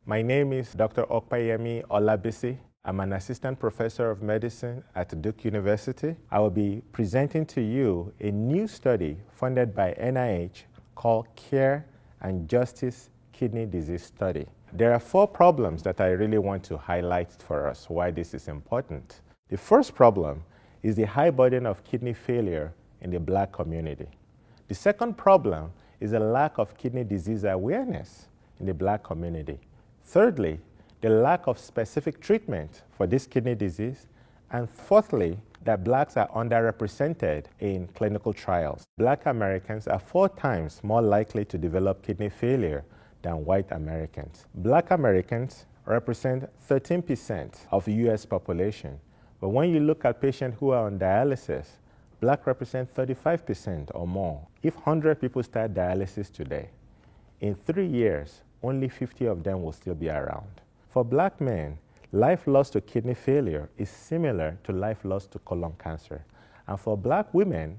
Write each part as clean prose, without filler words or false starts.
My name is Dr. Opeyemi Olabisi. I'm an assistant professor of medicine at Duke University. I will be presenting to you a new study funded by NIH called Care and Justice Kidney Disease Study. There are 4 problems that I really want to highlight for us why this is important. The first problem is the high burden of kidney failure in the Black community. The second problem is a lack of kidney disease awareness in the Black community. Thirdly, the lack of specific treatment for this kidney disease. And fourthly, that Blacks are underrepresented in clinical trials. Black Americans are 4 times more likely to develop kidney failure than white Americans. Black Americans represent 13% of the US population. But when you look at patients who are on dialysis, Black represent 35% or more. If 100 people start dialysis today, in 3 years, only 50 of them will still be around. For Black men, life lost to kidney failure is similar to life lost to colon cancer. And for Black women,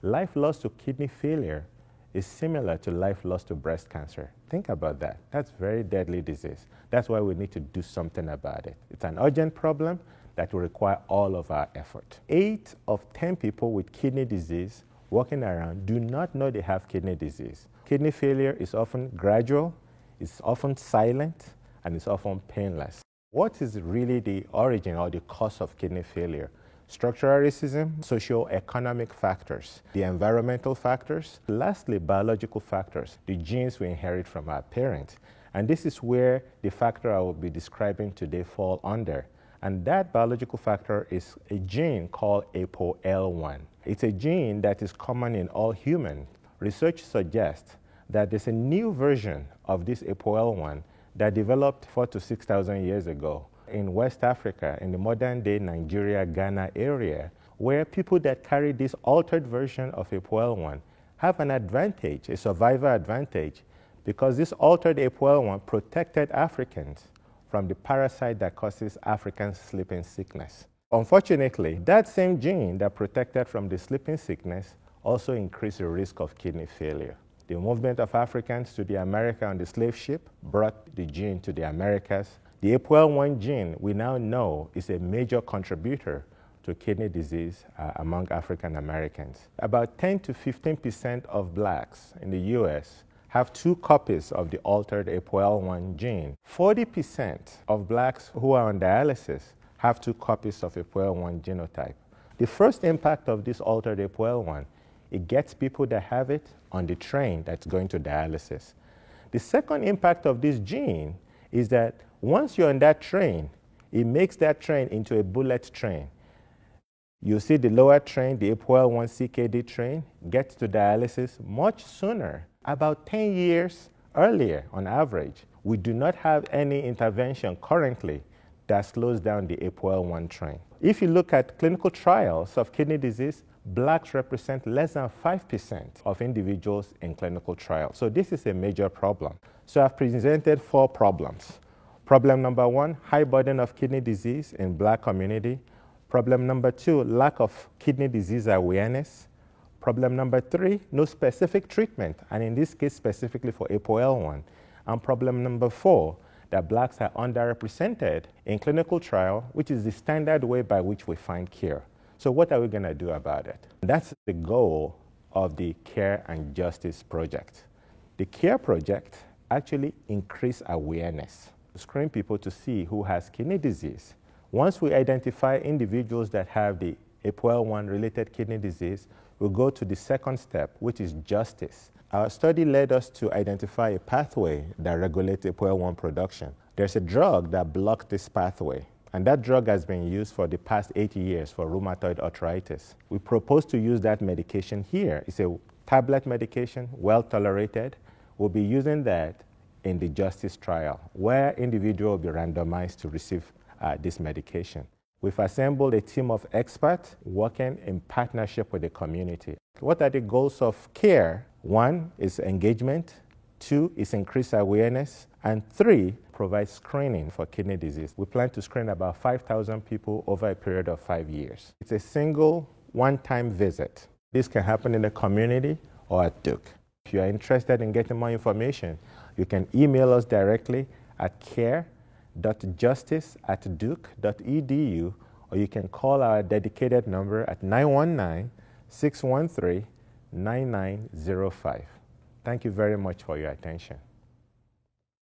life lost to kidney failure is similar to life lost to breast cancer. Think about that. That's very deadly disease. That's why we need to do something about it. It's an urgent problem that will require all of our effort. 8 of 10 people with kidney disease walking around do not know they have kidney disease. Kidney failure is often gradual, it's often silent, and it's often painless. What is really the origin or the cause of kidney failure? Structural racism, socio-economic factors, the environmental factors, lastly, biological factors, the genes we inherit from our parents. And this is where the factor I will be describing today fall under. And that biological factor is a gene called ApoL1. It's a gene that is common in all humans. Research suggests that there's a new version of this ApoL1 that developed 4,000 to 6,000 years ago in West Africa, in the modern-day Nigeria, Ghana area, where people that carry this altered version of ApoL1 have an advantage, a survival advantage, because this altered ApoL1 protected Africans from the parasite that causes African sleeping sickness. Unfortunately, that same gene that protected from the sleeping sickness also increased the risk of kidney failure. The movement of Africans to the America on the slave ship brought the gene to the Americas. The ApoL1 gene we now know is a major contributor to kidney disease among African Americans. About 10 to 15% of Blacks in the US have 2 copies of the altered ApoL1 gene. 40% of Blacks who are on dialysis have 2 copies of ApoL1 genotype. The first impact of this altered ApoL1, it gets people that have it on the train that's going to dialysis. The second impact of this gene is that once you're on that train, it makes that train into a bullet train. You see the lower train, the ApoL1 CKD train, gets to dialysis much sooner, about 10 years earlier on average. We do not have any intervention currently that slows down the ApoL1 train. If you look at clinical trials of kidney disease, Blacks represent less than 5% of individuals in clinical trials. So this is a major problem. So I've presented 4 problems. Problem number 1, high burden of kidney disease in Black community. Problem number 2, lack of kidney disease awareness. Problem number 3, no specific treatment, and in this case specifically for ApoL1. And problem number 4, that Blacks are underrepresented in clinical trial, which is the standard way by which we find cure. So what are we going to do about it? That's the goal of the Care and Justice Project. The CARE project actually increases awareness, screen people to see who has kidney disease. Once we identify individuals that have the ApoL1 related kidney disease, we'll go to the second step, which is justice. Our study led us to identify a pathway that regulates ApoL1 production. There's a drug that blocks this pathway, and that drug has been used for the past 80 years for rheumatoid arthritis. We propose to use that medication here. It's a tablet medication, well tolerated. We'll be using that in the justice trial, where individuals will be randomized to receive this medication. We've assembled a team of experts working in partnership with the community. What are the goals of CARE? 1 is engagement, 2 is increased awareness, and 3, provide screening for kidney disease. We plan to screen about 5,000 people over a period of 5 years. It's a single, one-time visit. This can happen in the community or at Duke. If you are interested in getting more information, you can email us directly at care.justice@duke.edu, or you can call our dedicated number at 919-613-9905. Thank you very much for your attention.